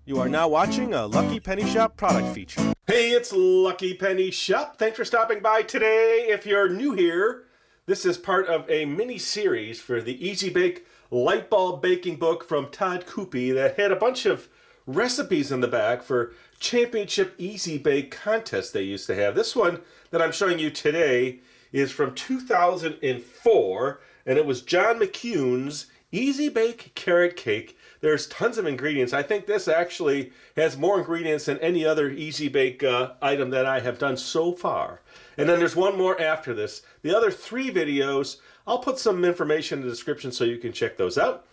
You are now watching a Lucky Penny Shop product feature. Hey, it's Lucky Penny Shop. Thanks for stopping by today. If you're new here, this is part of a mini-series for the Easy Bake Light Bulb Baking Book from Todd Coopy that had a bunch of recipes in the back for championship Easy Bake contests they used to have. This one that I'm showing you today is from 2004, and it was John McCune's Easy Bake Carrot Cake. There's tons of ingredients. I think this actually has more ingredients than any other Easy Bake item that I have done so far. And then there's one more after this. The other 3 videos, I'll put some information in the description so you can check those out.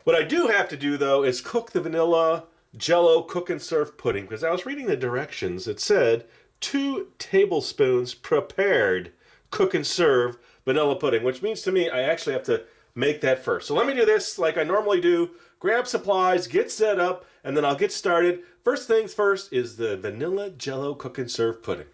What I do have to do, though, is cook the vanilla Jell-O cook and serve pudding, because I was reading the directions. It said 2 tablespoons prepared cook and serve vanilla pudding, which means to me I actually have to make that first. So let me do this like I normally do. Grab supplies, get set up, and then I'll get started. First things first is the vanilla Jell-O cook and serve pudding.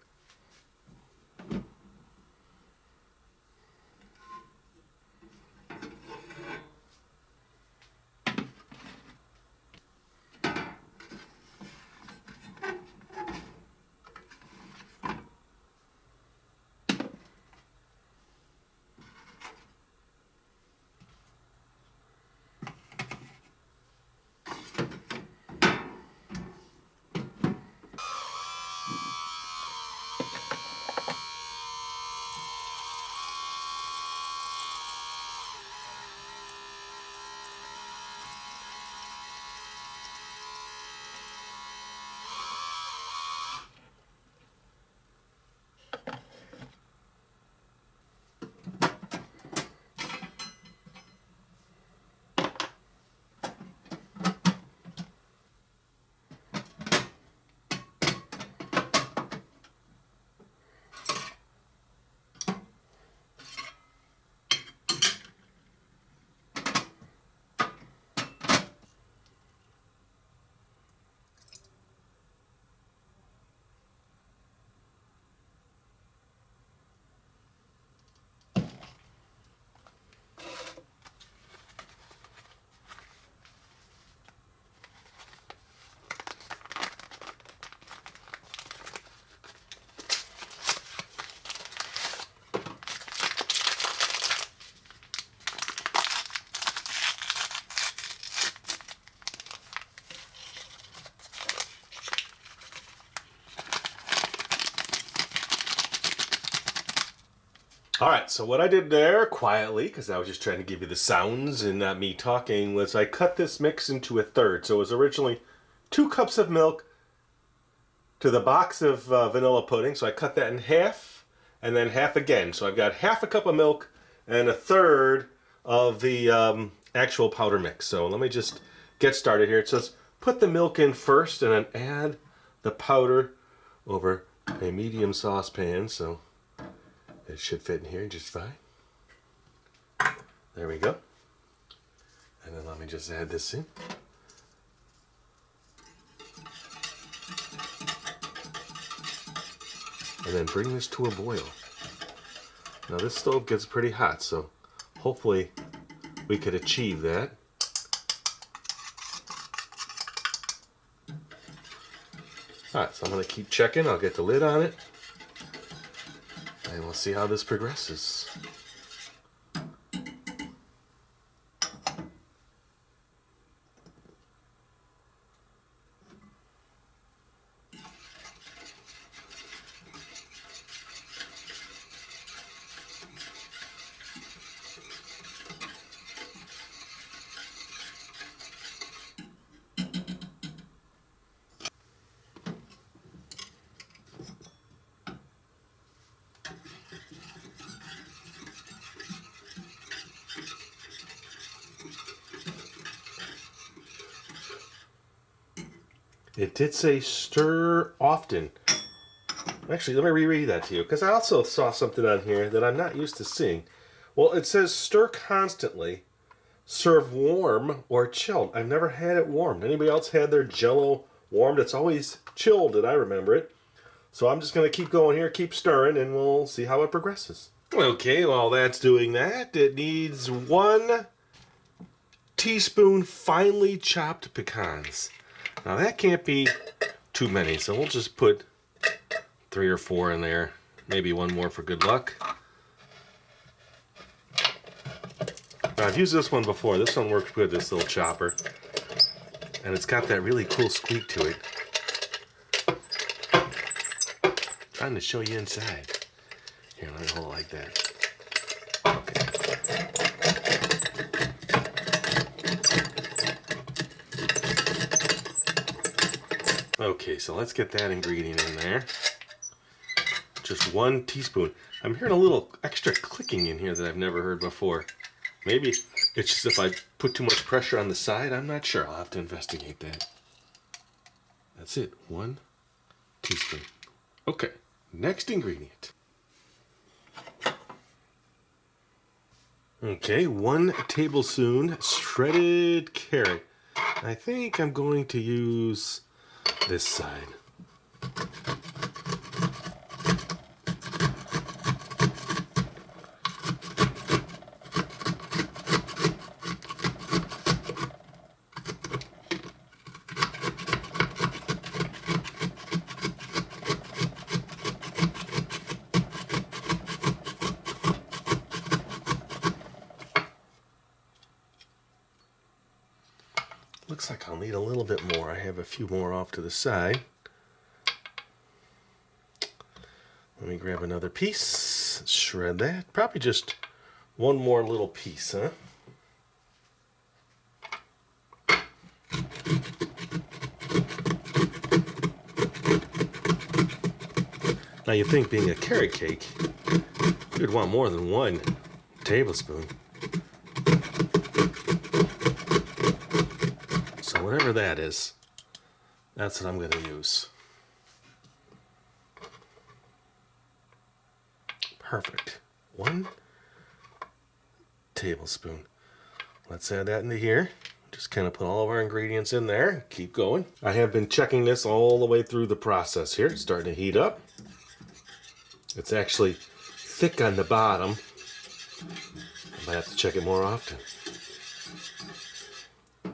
All right, so what I did there quietly, because I was just trying to give you the sounds and not me talking, was I cut this mix into a third. So it was originally 2 cups of milk to the box of vanilla pudding. So I cut that in half and then half again. So I've got half a cup of milk and a third of the actual powder mix. So let me just get started here. It says put the milk in first and then add the powder over a medium saucepan. So it should fit in here just fine. There we go. And then let me just add this in. And then bring this to a boil. Now this stove gets pretty hot, so hopefully we could achieve that. Alright, so I'm going to keep checking. I'll get the lid on it. And we'll see how this progresses. It did say stir often. Actually, let me reread that to you, because I also saw something on here that I'm not used to seeing. Well, it says stir constantly, serve warm or chilled. I've never had it warmed. Anybody else had their Jell-O warmed? It's always chilled, and I remember it. So I'm just going to keep going here, keep stirring, and we'll see how it progresses. Okay, while that's doing that, it needs 1 teaspoon finely chopped pecans. Now that can't be too many, so we'll just put 3 or 4 in there. Maybe one more for good luck. Now, I've used this one before. This one works good, this little chopper. And it's got that really cool squeak to it. Trying to show you inside. Here, let me hold it like that. Okay, so let's get that ingredient in there. Just 1 teaspoon. I'm hearing a little extra clicking in here that I've never heard before. Maybe it's just if I put too much pressure on the side. I'm not sure. I'll have to investigate that. That's it. 1 teaspoon. Okay, next ingredient. Okay, 1 tablespoon shredded carrot. I think I'm going to use this side. Looks like I'll need a little bit more. I have a few more off to the side. Let me grab another piece, shred that. Probably just 1 more little piece, huh? Now you think being a carrot cake, you'd want more than 1 tablespoon. So whatever that is, that's what I'm going to use. Perfect. 1 tablespoon. Let's add that into here. Just kind of put all of our ingredients in there. Keep going. I have been checking this all the way through the process here. It's starting to heat up. It's actually thick on the bottom. I might have to check it more often. All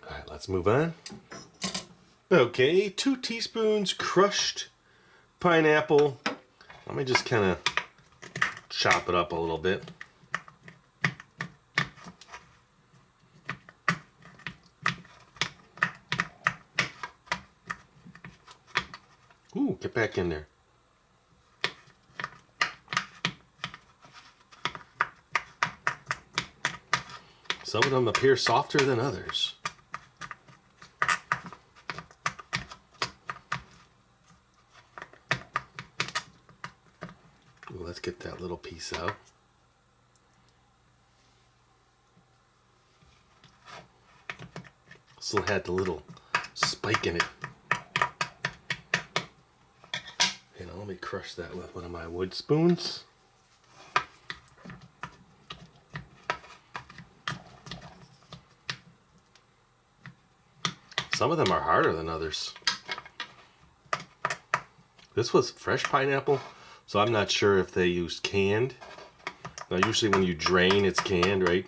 right, let's move on. Okay, 2 teaspoons crushed pineapple. Let me just kind of chop it up a little bit. Ooh, get back in there. Some of them appear softer than others. Ooh, let's get that little piece out. Still had the little spike in it. You know, let me crush that with one of my wood spoons. Some of them are harder than others. This was fresh pineapple, so I'm not sure if they used canned. Now, usually when you drain, it's canned, right?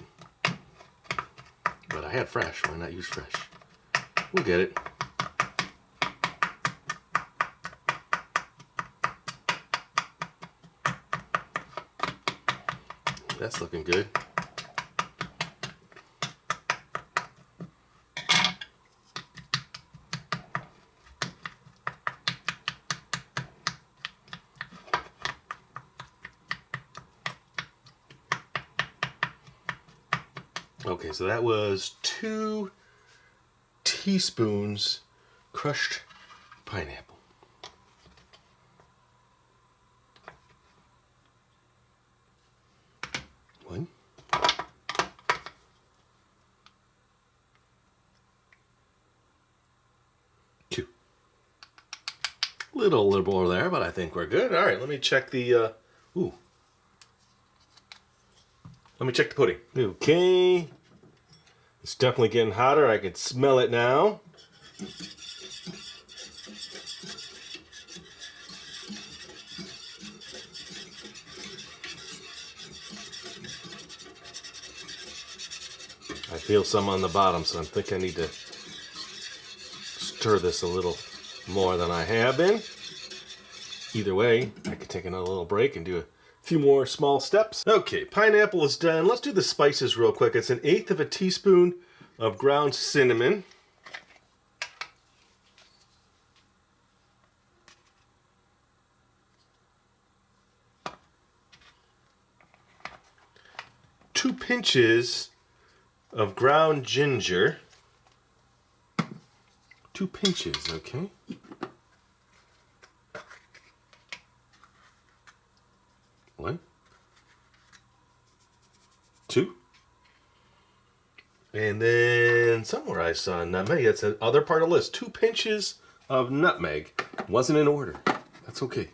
But I had fresh. Why not use fresh? We'll get it. That's looking good. Okay, so that was 2 teaspoons crushed pineapple. One. Two. Little liberal there, but I think we're good. All right, let me check the, ooh. Let me check the pudding. Okay. It's definitely getting hotter. I can smell it now. I feel some on the bottom, so I think I need to stir this a little more than I have been. Either way, I could take another little break and do a few more small steps. Okay, pineapple is done. Let's do the spices real quick. It's 1/8 of a teaspoon of ground cinnamon. Two pinches of ground ginger. 2 pinches, okay. One, 2, and then somewhere I saw nutmeg. It's the other part of the list. 2 pinches of nutmeg. Wasn't in order. That's okay.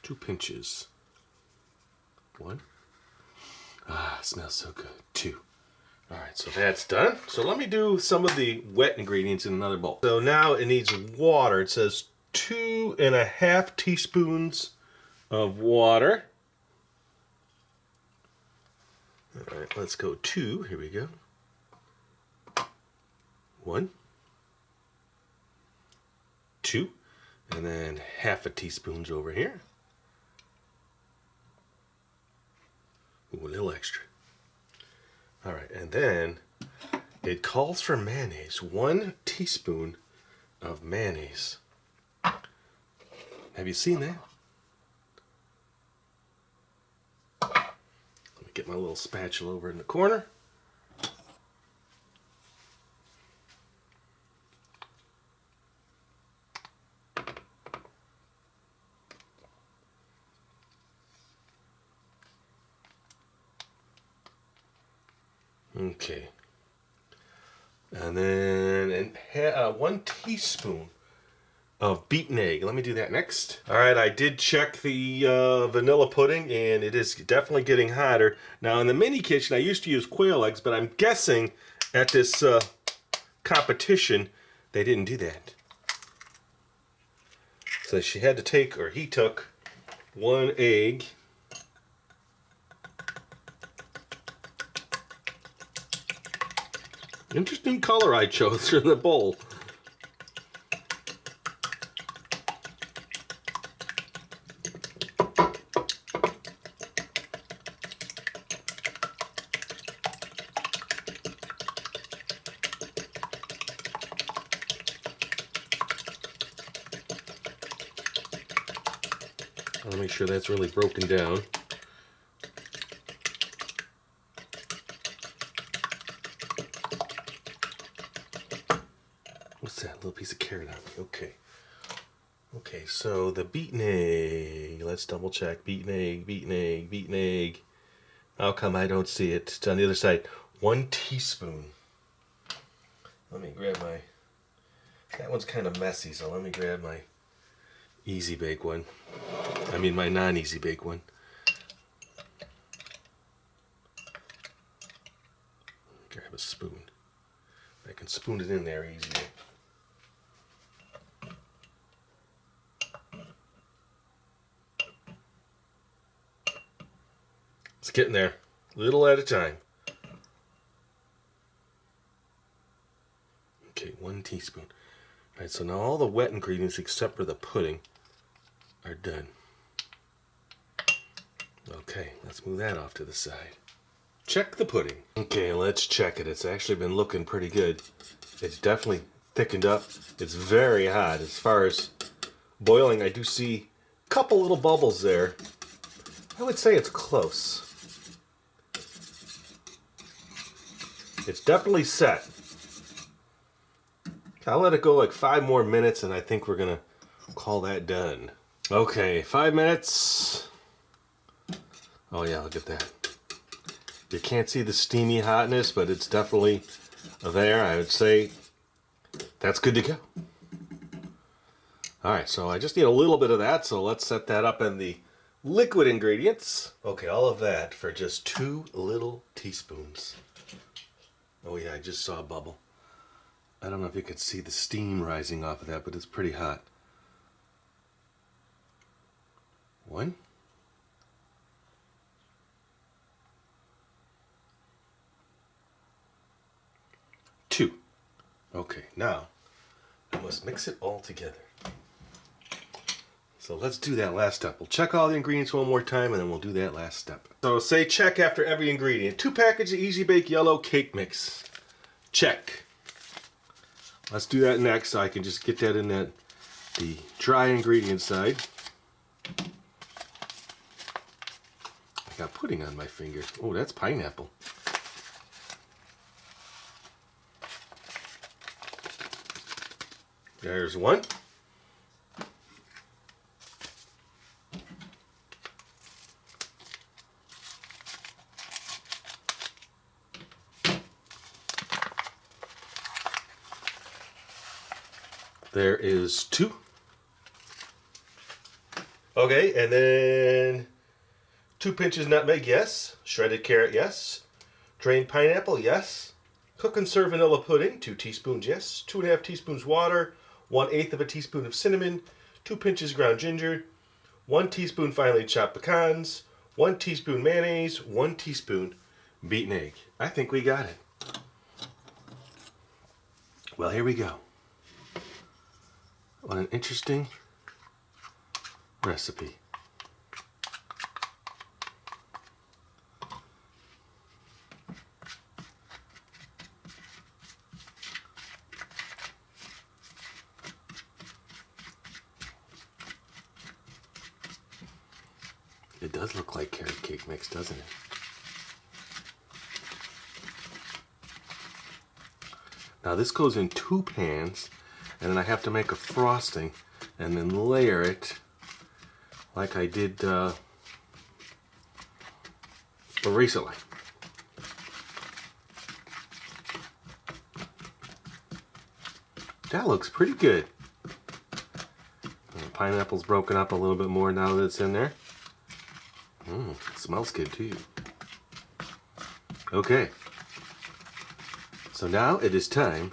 2 pinches. 1. Ah, smells so good. 2. All right, so that's done. So let me do some of the wet ingredients in another bowl. So now it needs water. It says 2½ teaspoons of water. All right, let's go 2. Here we go. 1, 2, and then ½ teaspoons over here. Ooh, a little extra. All right, and then it calls for mayonnaise. 1 teaspoon of mayonnaise. Have you seen that? Let me get my little spatula over in the corner. Okay, and then 1 teaspoon of beaten egg. Let me do that next. All right, I did check the vanilla pudding, and it is definitely getting hotter. Now, in the mini kitchen, I used to use quail eggs, but I'm guessing at this competition, they didn't do that. So she had to take, or he took, 1 egg. Interesting color I chose for the bowl. I want to make sure that's really broken down. What's that? Little piece of carrot on me. Okay. Okay, so the beaten egg. Let's double check. Beaten egg, beaten egg, beaten egg. How come I don't see it? It's on the other side. 1 teaspoon. Let me grab my... That one's kind of messy, so let me grab my easy bake one. I mean my non-easy bake one. Grab a spoon. I can spoon it in there easier. It's getting there, little at a time. Okay, 1 teaspoon. All right, so now all the wet ingredients except for the pudding are done. Okay, let's move that off to the side. Check the pudding. Okay, let's check it. It's actually been looking pretty good. It's definitely thickened up. It's very hot. As far as boiling, I do see a couple little bubbles there. I would say it's close. It's definitely set. I'll let it go like 5 more minutes and I think we're gonna call that done. Okay, 5 minutes. Oh yeah, look at that. You can't see the steamy hotness, but it's definitely there. I would say that's good to go. All right, so I just need a little bit of that, so let's set that up in the liquid ingredients. Okay, all of that for just 2 little teaspoons. Oh yeah, I just saw a bubble. I don't know if you can see the steam rising off of that, but it's pretty hot. 1. 2. Okay, now I must mix it all together. So let's do that last step. We'll check all the ingredients one more time and then we'll do that last step. So say check after every ingredient. 2 packages of Easy Bake Yellow Cake Mix. Check. Let's do that next so I can just get that in the dry ingredient side. I got pudding on my finger. Oh, that's pineapple. There's one. There is 2. Okay, and then 2 pinches nutmeg, yes. Shredded carrot, yes. Drained pineapple, yes. Cook and serve vanilla pudding, 2 teaspoons, yes. 2½ teaspoons water, 1/8 of a teaspoon of cinnamon, 2 pinches ground ginger, 1 teaspoon finely chopped pecans, 1 teaspoon mayonnaise, 1 teaspoon beaten egg. I think we got it. Well, here we go. What an interesting recipe. It does look like carrot cake mix, doesn't it? Now this goes in 2 pans, and then I have to make a frosting and then layer it like I did recently. That looks pretty good. And the pineapple's broken up a little bit more now that it's in there. It smells good too. Okay. So now it is time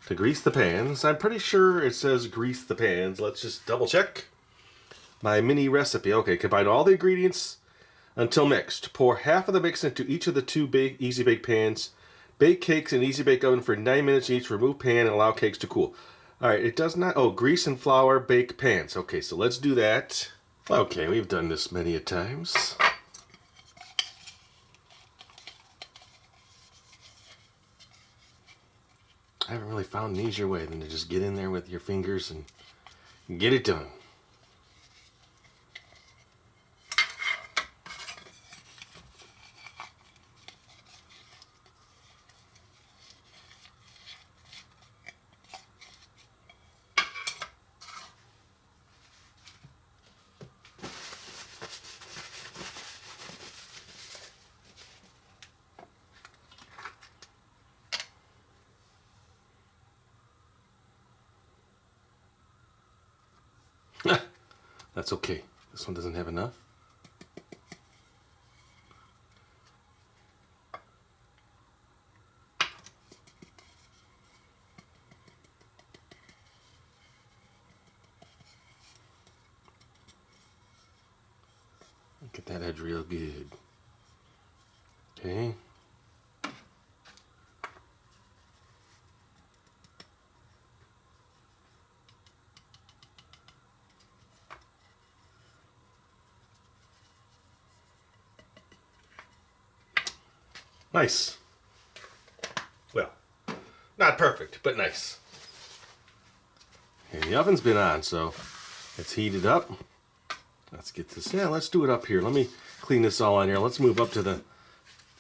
to grease the pans. I'm pretty sure it says grease the pans. Let's just double check. My mini recipe. Okay, combine all the ingredients until mixed. Pour half of the mix into each of the 2 Easy Bake pans. Bake cakes in Easy Bake oven for 9 minutes each. Remove pan and allow cakes to cool. Alright, it does not... Oh, grease and flour bake pans. Okay, so let's do that. Okay, we've done this many a times. I haven't really found an easier way than to just get in there with your fingers and get it done. That's okay. This one doesn't have enough. Get that edge real good. Okay. Nice. Well, not perfect, but nice. Okay, the oven's been on, so it's heated up. Let's get this. Yeah, let's do it up here. Let me clean this all on here. Let's move up to the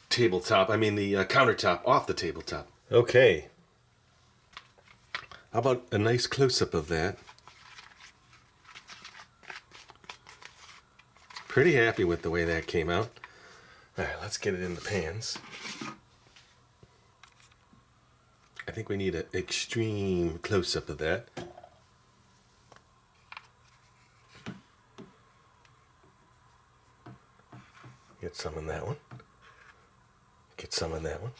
tabletop. I mean the countertop off the tabletop. Okay. How about a nice close-up of that? Pretty happy with the way that came out. All right, let's get it in the pans. I think we need an extreme close-up of that. Get some in that one. Get some in that one.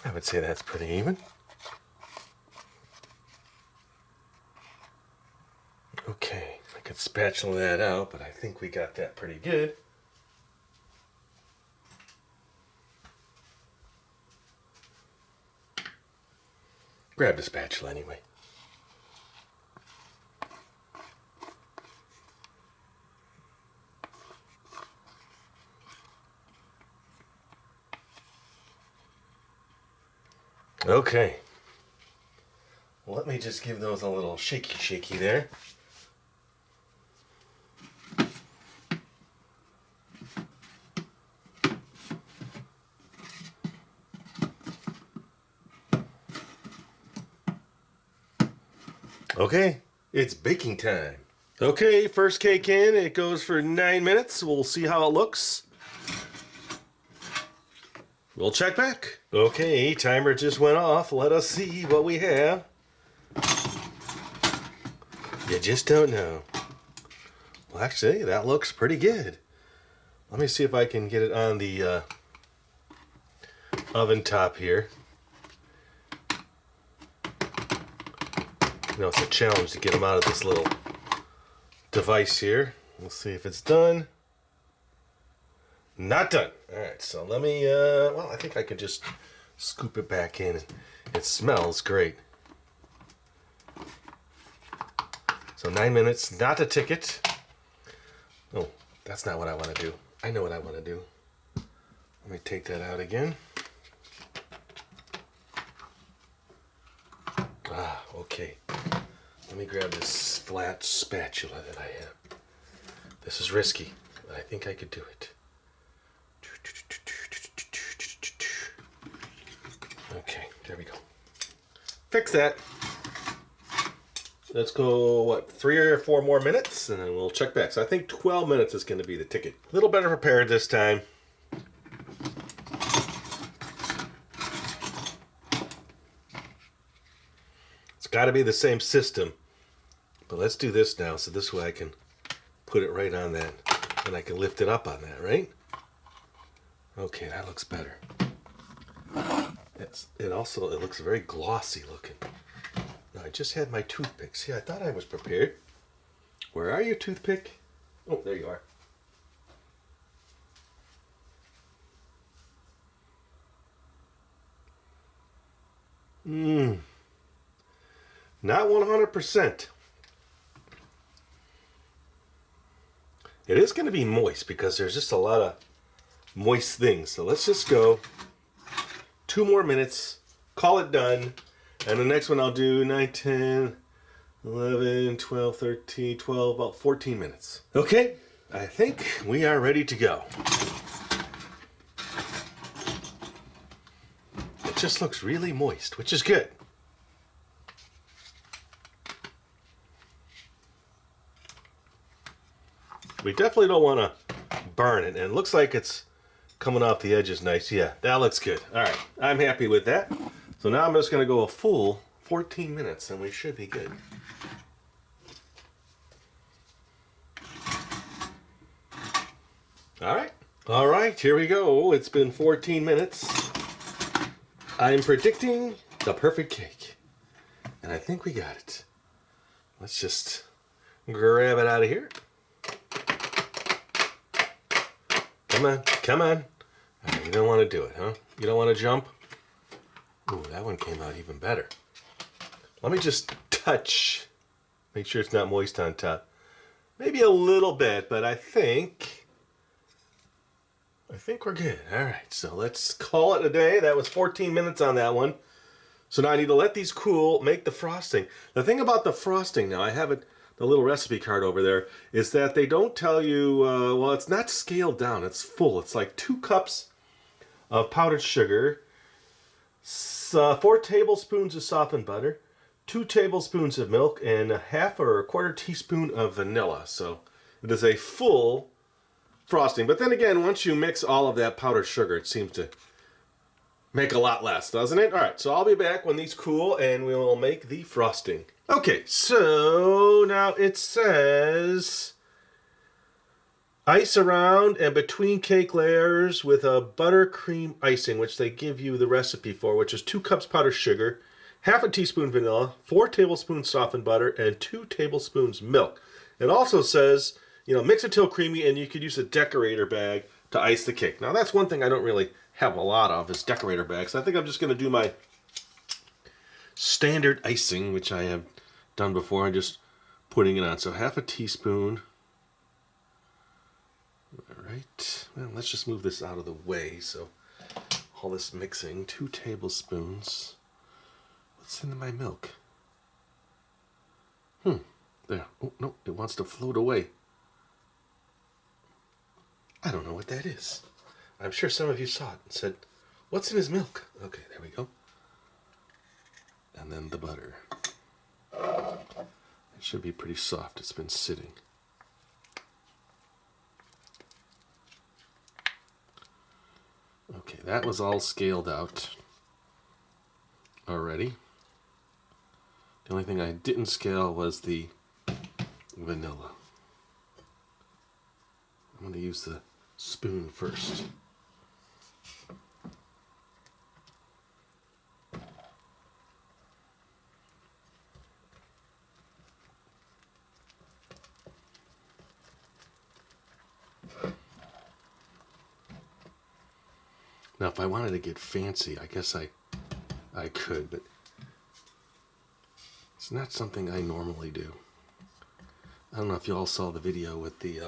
I would say that's pretty even. Let's spatula that out, but I think we got that pretty good. Grab the spatula anyway. Okay. Well, let me just give those a little shaky there. Okay, it's baking time. Okay, first cake in. It goes for 9 minutes. We'll see how it looks. We'll check back. Okay, timer just went off. Let us see what we have. You just don't know. Well, actually, that looks pretty good. Let me see if I can get it on the oven top here. You know, it's a challenge to get them out of this little device here. We'll see if it's done. Not done. All right, so let me, well, I think I could just scoop it back in. It smells great. So 9 minutes, not a ticket. Oh, that's not what I want to do. I know what I want to do. Let me take that out again. Ah, okay. Let me grab this flat spatula that I have. This is risky, but I think I could do it. Okay, there we go. Fix that. Let's go, what, 3 or 4 more minutes, and then we'll check back. So I think 12 minutes is going to be the ticket. A little better prepared this time. It's got to be the same system. But let's do this now, so this way I can put it right on that, and I can lift it up on that, right? Okay, that looks better. It looks very glossy looking. Now, I just had my toothpick. See, I thought I was prepared. Where are you, toothpick? Oh, there you are. Not 100%. It is going to be moist because there's just a lot of moist things. So let's just go 2 more minutes, call it done, and the next one I'll do 9, 10, 11, 12, 13, 12, about 14 minutes. Okay, I think we are ready to go. It just looks really moist, which is good. We definitely don't want to burn it, and it looks like it's coming off the edges nice. Yeah, that looks good. All right, I'm happy with that. So now I'm just going to go a full 14 minutes, and we should be good. All right, here we go. It's been 14 minutes. I'm predicting the perfect cake, and I think we got it. Let's just grab it out of here. Come on, come on. Right, you don't want to do it, huh? You don't want to jump? Ooh, that one came out even better. Let me just touch. Make sure it's not moist on top. Maybe a little bit, but I think we're good. All right, so let's call it a day. That was 14 minutes on that one. So now I need to let these cool, make the frosting. The thing about the frosting now, I have it, the little recipe card over there, is that they don't tell you, well, it's not scaled down, it's full. It's like 2 cups of powdered sugar, 4 tablespoons of softened butter, 2 tablespoons of milk, and a half or a quarter teaspoon of vanilla. So it is a full frosting. But then again, once you mix all of that powdered sugar, it seems to make a lot less, doesn't it? All right, so I'll be back when these cool, and we will make the frosting. Okay, so now it says ice around and between cake layers with a buttercream icing, which they give you the recipe for, which is 2 cups powdered sugar, half a teaspoon vanilla, 4 tablespoons softened butter, and 2 tablespoons milk. It also says, mix it till creamy, and you could use a decorator bag to ice the cake. Now, that's one thing I don't really have a lot of is decorator bags. I think I'm just going to do my standard icing, which I have done before. I'm just putting it on. So half a teaspoon. All right. Well, let's just move this out of the way. So all this mixing, 2 tablespoons. What's in my milk? There. Oh, no, it wants to float away. I don't know what that is. I'm sure some of you saw it and said, what's in his milk? Okay, there we go. And then the butter. It should be pretty soft. It's been sitting. Okay, that was all scaled out already. The only thing I didn't scale was the vanilla. I'm going to use the spoon first. Now, if I wanted to get fancy, I guess I could, but it's not something I normally do. I don't know if you all saw the video with the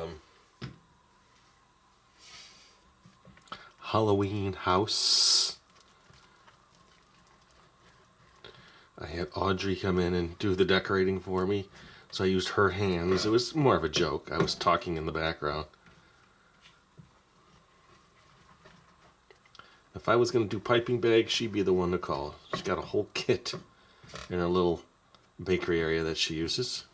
Halloween house. I had Audrey come in and do the decorating for me, so I used her hands. It was more of a joke. I was talking in the background. If I was going to do piping bags, she'd be the one to call. She's got a whole kit in her little bakery area that she uses.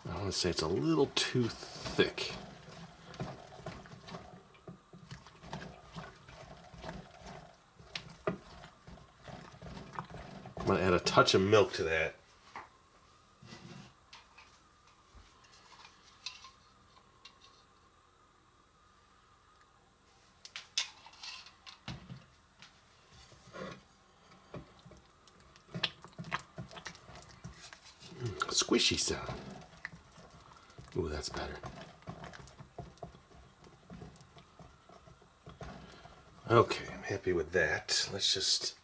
I want to say it's a little too thick. I'm going to add a touch of milk to that. Squishy sound. Ooh, that's better. Okay, I'm happy with that. Let's just...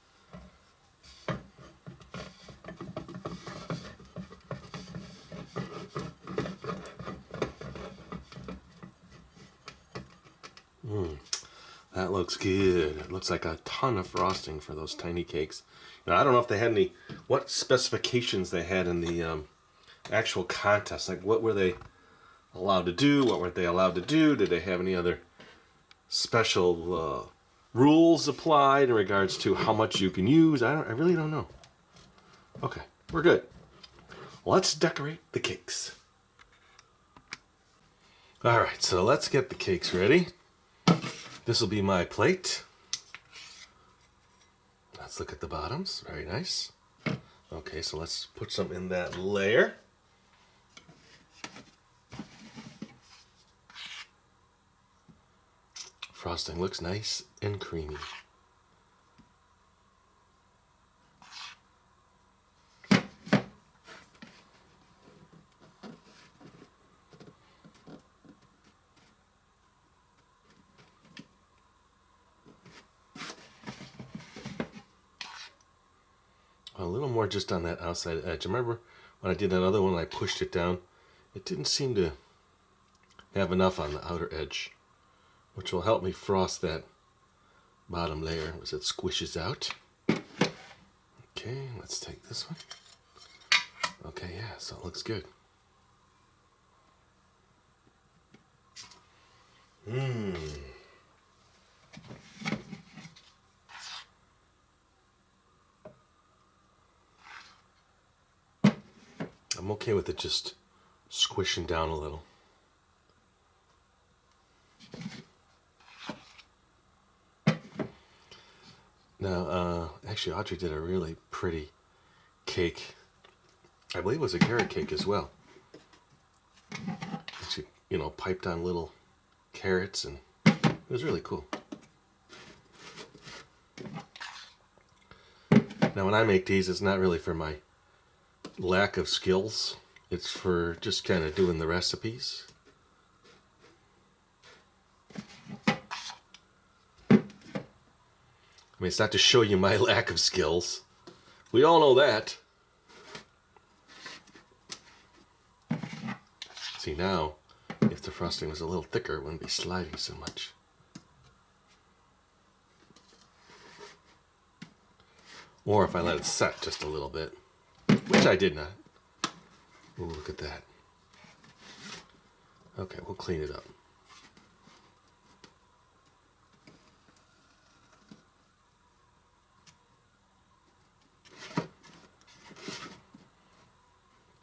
That looks good. It looks like a ton of frosting for those tiny cakes. Now, I don't know if they had what specifications they had in the actual contest. Like, what were they allowed to do? What weren't they allowed to do? Did they have any other special rules applied in regards to how much you can use? I really don't know. Okay, we're good. Let's decorate the cakes. All right, so let's get the cakes ready. This will be my plate. Let's look at the bottoms. Very nice. Okay, so let's put some in that layer. Frosting looks nice and creamy. A little more just on that outside edge. Remember when I did that other one, I pushed it down? It didn't seem to have enough on the outer edge, which will help me frost that bottom layer as it squishes out. Okay, let's take this one. Okay, yeah, so it looks good. I'm okay with it just squishing down a little. Now, actually, Audrey did a really pretty cake. I believe it was a carrot cake as well. She, piped on little carrots, and it was really cool. Now when I make these, it's not really for my lack of skills. It's for just kind of doing the recipes. I mean, it's not to show you my lack of skills. We all know that. See, now, if the frosting was a little thicker, it wouldn't be sliding so much. Or if I let it set just a little bit, which I did not. Ooh, look at that. Okay, we'll clean it up.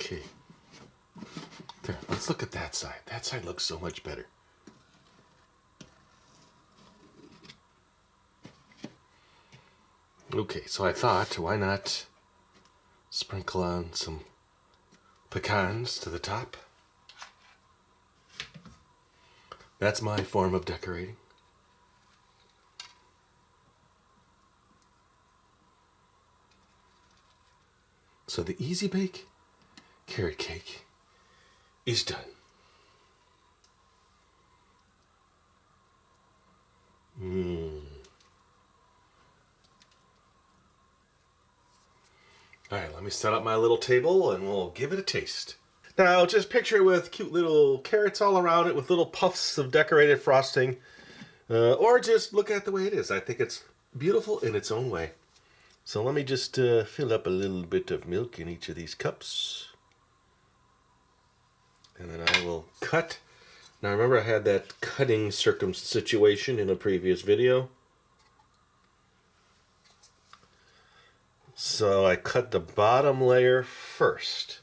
Okay. There, let's look at that side. That side looks so much better. Okay, so I thought, why not sprinkle on some pecans to the top? That's my form of decorating. So the Easy Bake carrot cake is done. Alright, let me set up my little table and we'll give it a taste. Now, just picture it with cute little carrots all around it with little puffs of decorated frosting. Or just look at the way it is. I think it's beautiful in its own way. So let me just fill up a little bit of milk in each of these cups. And then I will cut. Now remember I had that cutting situation in a previous video. So I cut the bottom layer first.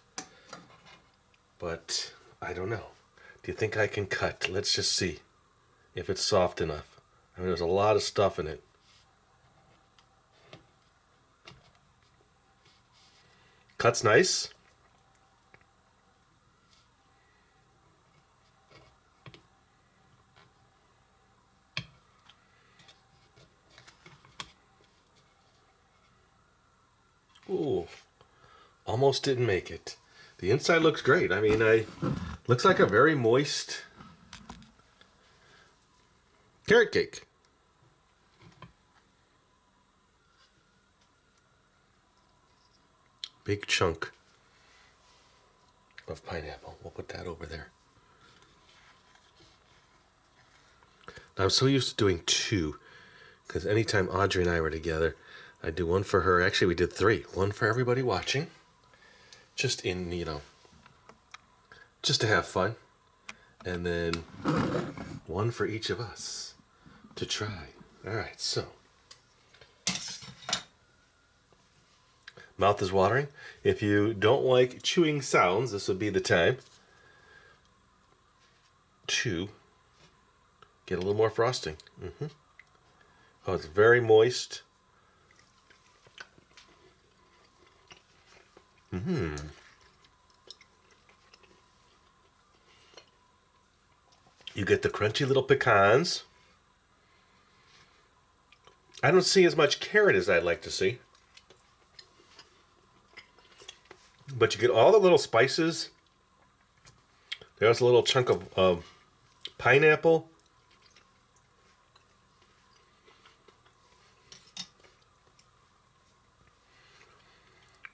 But I don't know. Do you think I can cut? Let's just see if it's soft enough. I mean, there's a lot of stuff in it. Cuts nice. Ooh, almost didn't make it. The inside looks great. I mean, looks like a very moist carrot cake. Big chunk of pineapple. We'll put that over there. I'm so used to doing two, because anytime Audrey and I were together, I'd do one for her. Actually, we did three. One for everybody watching. Just in, just to have fun. And then one for each of us to try. All right, so. Mouth is watering. If you don't like chewing sounds, this would be the time to get a little more frosting. Oh, it's very moist. You get the crunchy little pecans. I don't see as much carrot as I'd like to see. But you get all the little spices. There's a little chunk of pineapple.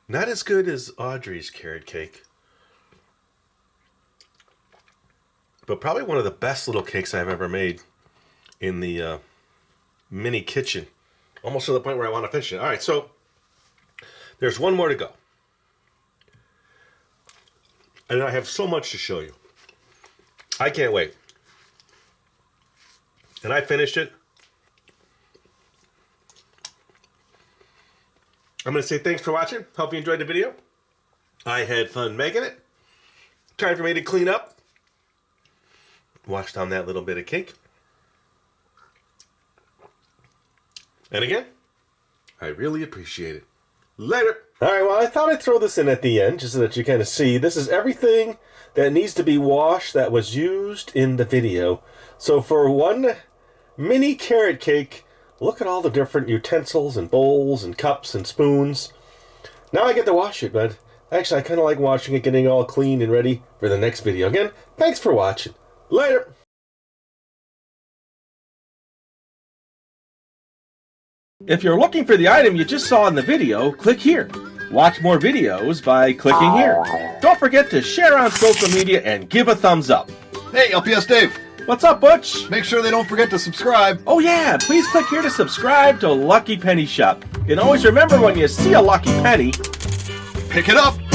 Not as good as Audrey's carrot cake. But probably one of the best little cakes I've ever made in the mini kitchen. Almost to the point where I want to finish it. All right, so there's one more to go. And I have so much to show you. I can't wait. And I finished it. I'm going to say thanks for watching. Hope you enjoyed the video. I had fun making it. Time for me to clean up. Wash down that little bit of cake. And again, I really appreciate it. Later. All right, well, I thought I'd throw this in at the end just so that you kind of see. This is everything that needs to be washed that was used in the video. So for one mini carrot cake Look at all the different utensils and bowls and cups and spoons. Now I get to wash it, but actually I kind of like watching it getting all clean and ready for the next video. Again, thanks for watching. Later! If you're looking for the item you just saw in the video, click here. Watch more videos by clicking here. Don't forget to share on social media and give a thumbs up. Hey, LPS Dave. What's up, Butch? Make sure they don't forget to subscribe. Oh yeah, please click here to subscribe to Lucky Penny Shop. And always remember, when you see a lucky penny, Pick it up.